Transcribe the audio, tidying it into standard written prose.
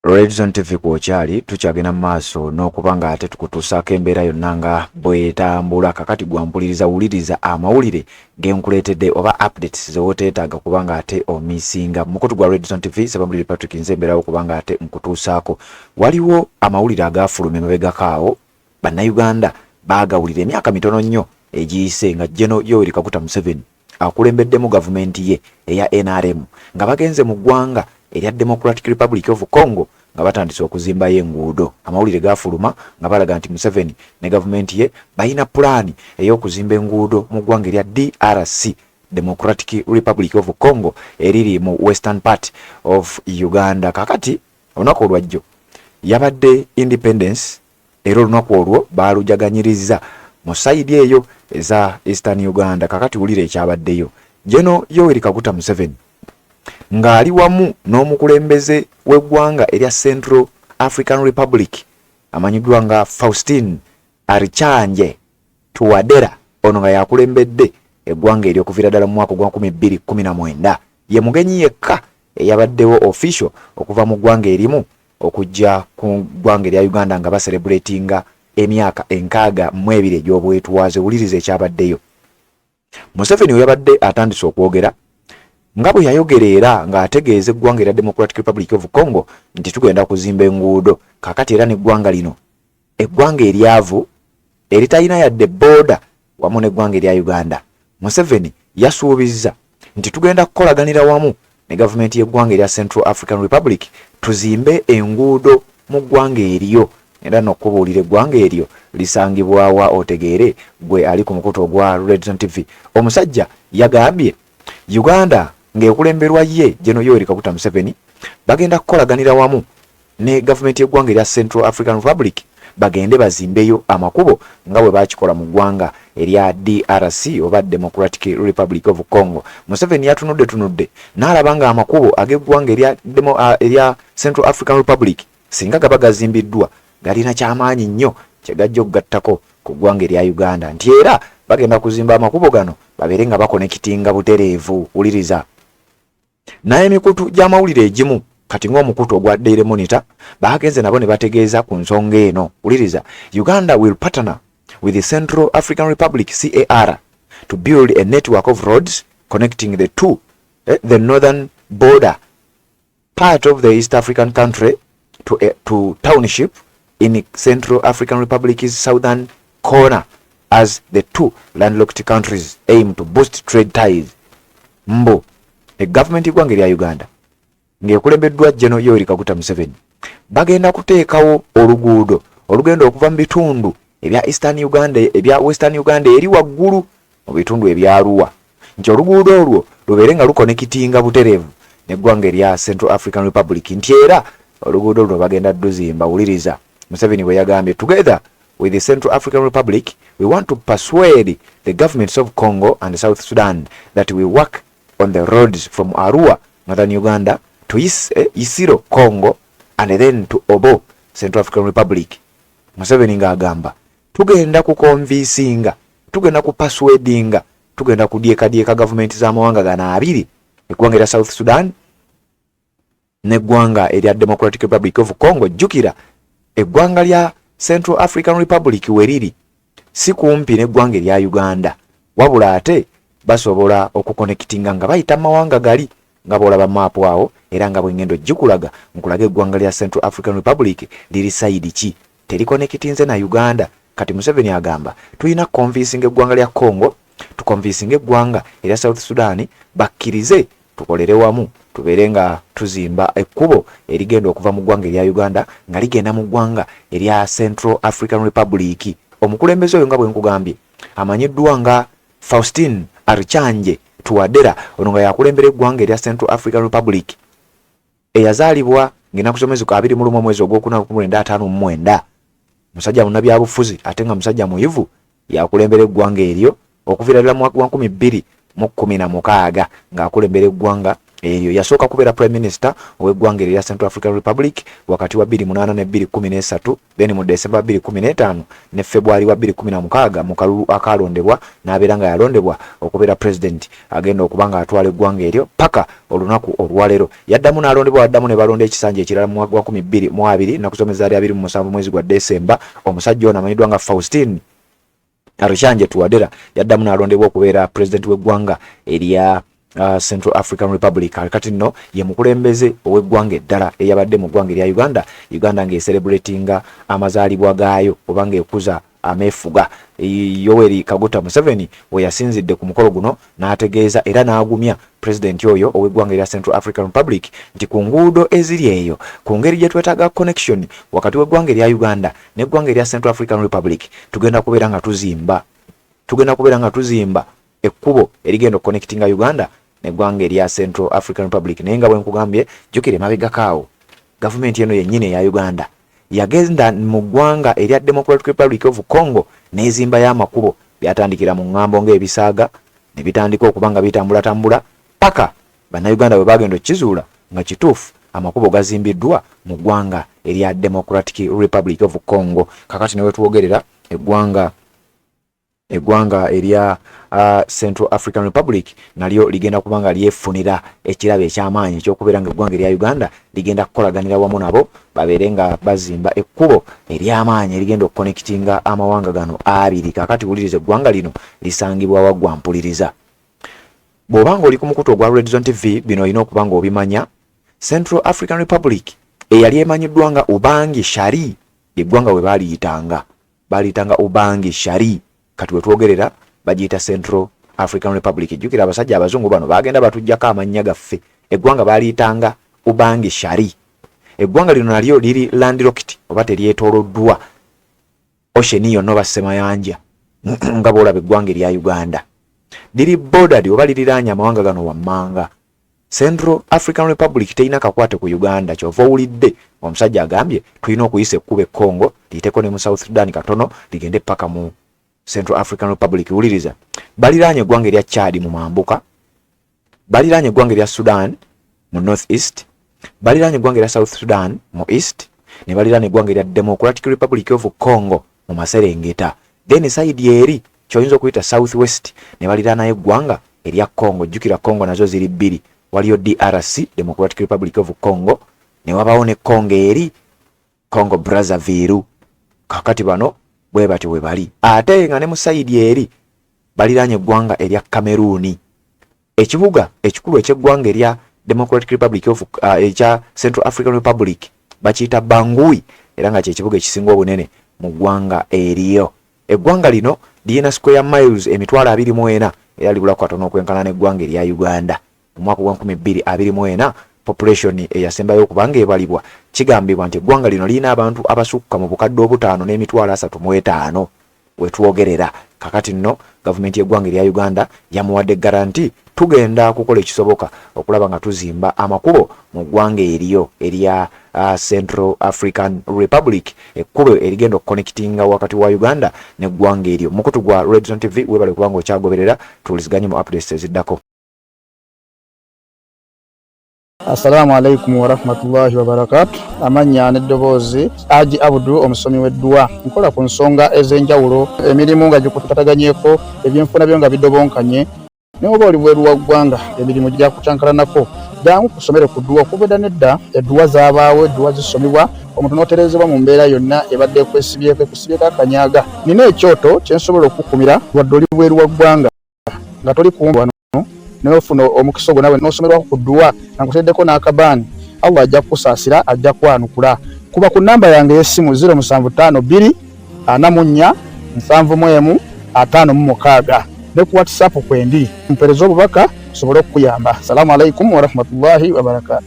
Redzone TV kwokyali tukyagenda mu maaso n'okubanga ate tukutuusaako embeera yonna nga bwetambula kakati gwampuliriza wuliriza amawulire genkuleetedde oba updates z'oteetaaga kubanga ate omisinga mukutu gwa Redzone TV Sabamulire Patrick nze mbeerawo kubanga ate nkutuusaako. Waliwo amawulire agaafuluma emabegakaawo bannayuganda baagawulira emyaka mitono nnyo egiyise nga General Yoweri Kaguta Museveni akulembeddemu gavumenti ye eya NRM nga bagenze mu ggwanga erya Democratic Republic of Congo nga batandise okuzimba yenguudo. Amawulire gaafuluma nga balaga nti Museveni ne gavumenti ye balina pulaani ey'okuzimba enguudo mu ggwanga erya DRC, Democratic Republic of Congo, eriri mu western part of Uganda. Kakati olunaku olwajjo yabadde independence era olunaku olwo baalujaganyiriza mu saidi eyo eza Eastern Uganda. Kakati wulira ekyabaddeyo. General Yoweri Kaguta Museveni ng'ali wamu n'omukulembeze w'eggwanga erya Central African Republic amanyiddwa nga Faustin Archange Touadera, ono nga yakulembedde eggwanga ery'okuviira ddala mu mwaka gwa 2019. Ye mugenyi yekka eyabaddewo official okuva mu ggwanga erimu okujja ku ggwanga erya Uganda nga baselebratinga emyaka 62 egy'obwetwaze. Wuliriza ekyabaddeyo. Museveni we yabadde atandise okwogera nga bwe yayogera era ng'ategeeza eggwanga erya Democratic Republic of Congo nti tugenda kuzimba enguudo. Kakati era n'eggwanga lino eggwanga eryavu eritalina yadde booda wamu n'eggwanga erya Uganda. Museveni yasuubizza nti tugenda kukolaganira wamu ne gavumenti y'eggwanga erya Central African Republic tuzimbe enguudo mu ggwanga eryo. Era n'okubuulira eggwanga eryo lisangibwawa otegeere gwe ali ku mukutu ogwa Redzone TV. Omusajja yagambye Uganda ng'ekulemberwa ye General Yoweri Kaguta Museveni bagenda kukolaganira wamu ne gavumenti y'eggwanga erya Central African Republic bagende bazimbeyo amakubo nga bwe bakikola mu ggwanga erya DRC oba Democratic Republic of Congo. Museveni yatunudde n'alaba nga amakubo ag'eggwanga erya Central African Republic singa gaba gazimbiddwa galina kyamaanyi nnyo kye gajja okugattako ku ggwanga erya Uganda, nti era bagenda kuzimba amakubo gano babeere nga bakonekitinga butereevu. Wuliriza. Naye emikutu gy'amawulire egimu kati ng'omukutu ogwa Daily Monitor baagenze nabo ne bategeeza ku nsonga eno. Wuliriza. Uganda will partner with the Central African Republic CAR to build a network of roads connecting the two, the northern border part of the East African country to township in Central African Republic's southern corner as the two landlocked countries aim to boost trade ties. Mbo government y'eggwanga erya Uganda ng'ekulembeddwa General Yoweri Kaguta Museveni bagenda kuteekawo oluguudo olugenda okuva mu bitundu ebya Eastern Uganda ebya Western Uganda eri waggulu mu bitundu ebya Arua, nti oluguudo olwo lubeere nga lukonekitinga butereevu n'eggwanga erya Central African Republic, nti era oluguudo luno bagenda duzimba. Wuliriza. Museveni bwe yagambye together with the Central African Republic we want to persuade the governments of Congo and South Sudan that we work on the roads from Arua, northern Uganda, to Isiro, Congo, and then to Obo, Central African Republic. Museveni ng'agamba tugenda kukonvinsinga, tugenda kupaswedinga, tugenda kudyeka gavumenti z'amawanga gano abiri, eggwanga erya South Sudan n'eggwanga erya Democratic Republic of Congo. Jjukira eggwanga lya Central African Republic weriri si kumpi n'eggwanga erya Uganda, wabula ate basobola okukonekitinga nga bayita mawanga gali nga bwolaba maapu awo, era nga bwengendo jikulaga nkulaga eggwanga lya Central African Republic liri saidi ki terikonekitinze na Uganda. Kati Museveni agamba tulina konvinsinga eggwanga lya Congo, tukonvinsinga eggwanga erya South Sudan bakkirize tukolere wamu tubeere nga tuzimba ekkubo erigenda okuva mu ggwanga erya Uganda nga ligenda mu ggwanga erya Central African Republic. Omukulembeze oyo nga bwe nkugambye amanyiddwa nga Faustin Archange Touadera, ono nga yakulembera eggwanga erya Central African Republic eyazaalibwa ng'ennaku z'omwezi kwa 21 mwezi ogw'okuna 1959. Musajja munnabyabufuzi ate nga musajja muyivu yakulembera eggwanga eryo okuviira ddala mu mwaka gwa 2016 ng'akulembera eggwanga Eyo yasooka kubeera prime minister ow'eggwanga erya Central African Republic wakati wa 2008 ne 2013, then mu December 2015 ne February wa 2016 mu kalulu akalondebwa n'abeera nga yalondebwa okubeera president agenda okubanga atwala eggwanga eryo paka olunaku olwaleero. Yaddamu n'alondebwa, addamu ne balonda ekisanja ekirala mu mwaka wa 2022 nakusomeza ali 27 mwezi gwa December. Omusajja ono amanyiddwa nga Faustin Arishanje Tuwadera yaddamu n'alondebwa okubeera president w'eggwanga erya Central African Republic. Kati nno ye mukulembeze ow'eggwanga eddala eyabadde mu ggwanga erya Uganda ng'ecelebratinga amazaalibwa gaayo oba ng'ekuza ameefuga. Yoweri Kaguta Museveni we yasinzidde ku mukolo guno n'ategeeza era n'agumya president oyo ow'eggwanga erya Central African Republic nti ku nguudo eziri eyo ku ngeri gye twetaaga connection wakati w'eggwanga erya Uganda n'eggwanga erya Central African Republic tugenda kubeera nga tuzimba ekkubo erigenda connectinga Uganda n'eggwanga erya Central African Republic. Naye nga bwe nkugambye jjukire mabega kaawo gavumenti eno yennyini eya Uganda yagenda mu ggwanga erya Democratic Republic of Congo n'ezimba y'amakubo byatandikira mu ŋŋambo ng'ebisaaga ne bitandika okuba nga bitambula paka bannayuganda bwe bagenda okkizuula nga kituufu amakubo gazimbiddwa mu ggwanga erya Democratic Republic of Congo. Kakati ne wetwogerera eggwanga erya Central African Republic nalyo ligenda kubanga lyefunira ekirabo eky'amaanyi ekyokubeera nga eggwanga erya Uganda ligenda kukolaganira wamu nabo babeere nga bazimba ekkubo ery'amaanyi erigenda okuconnectinga amawanga gano abiri. Kakati wuliriza eggwanga lino lisangibwa waggwa mpuliriza. Bw'obanga oli ku mukutu ogwa Red Zone TV bino olina okuba nga obimanya. Central African Republic eyali emanyiddwa nga Ubangi Shari eggwanga we baaliyitanga Ubangi Shari, kati wetwogerera bagiyita Central African Republic. Jjukira abasajja abazungu bano bagenda batujjako amannya gaffe. Eggwanga baaliyitanga Ubangi Shari. Eggwanga lino nalyo liri landlocked oba teryetooloddwa ocean yonna oba ssemayanja nga bw'olaba eggwanga erya Uganda. Liri bordered oba liriraanye amawanga gano wammanga. Central African Republic teyina kakwate ku Uganda, kyova owulidde omusajja agambye tulina okuyisa ekkuba e Congo liyiteko ne mu South Sudan katono ligende paka mu Central African Republic. Wuliriza, baliraanye eggwanga erya Chad mu mambuka, baliraanye eggwanga erya Sudan mu North East, baliraanye eggwanga erya South Sudan mu East, ne baliraanye eggwanga erya Democratic Republic of Congo mu maserengeta. Then side eri kyoyinza okuyita South West ne baliraana eggwanga erya Congo. Jjukira Congo nazo ziri bbiri, waliyo DRC Democratic Republic of Congo ne wabawo ne Congo eri Congo Brazzaville. Kakati bano bwe bati we bali. Ate nga ne mu side eri baliraanye eggwanga erya Cameroon. Ekibuga ekikulu eky'eggwanga erya Democratic Republic of ekya Central African Republic bakiyita Bangui era nga kyekibuga ekisinga obunene mu ggwanga eriyo. Eggwanga lino liyina square miles 24,000 era libula katono okwenkana n'eggwanga erya Uganda. Mu mwaka gwa 2024 population eyasembayo okubanga ebalibwa kigambibwa nti eggwanga lino lirina abantu abasukka mu bukadde 5,35 wetwogerera. Kakati nno gavumenti y'eggwanga erya Uganda yamuwadde garanti tugenda kukola ekisoboka okulaba nga tuzimba amakubo mu ggwanga eriyo erya Central African Republic, ekkubo erigenda okuconnectinga wakati wa Uganda n'eggwanga eryo. Mukutu gwa Red Zone TV webale kubanga okyagoberera tuwuliziganye mu updates eziddako. Assalamu alaikum wa rahmatullahi wa barakatuh. Amanya n'eddoboozi Aji Abudu omusomi w'edduwa. Nkola ku nsonga ez'enjawulo, emirimu nga gikutataganyeko, ebyenfuna byo nga bidobonkanye. Ne oba oli bweru wa ggwanga emirimu gya kucankalanako. Jangu kusomere ku dduwa okuvudda nedda edduwa zaabaawo, edduwa zisomibwa omuntu n'otereezebwa mu mbeera yonna ebadde ekusibyeko akanyaaga. Nina ekyoto kye nsobola okukumira wadde oli bweru wa ggwanga nga toli kumbi wano n'ofuna omukisa ogwo nawe n'osomerwako ku dduwa nga nkuteddeko n'akabaani. Allah ajja kukusaasira, ajja kwanukula. Kuba ku nnamba yange y'essimu 0752 44 71 56 ne ku WhatsApp kwendi mpereza obubaka sobole okuyamba. Assalamu alaikum wa rahmatullahi wa barakatuh.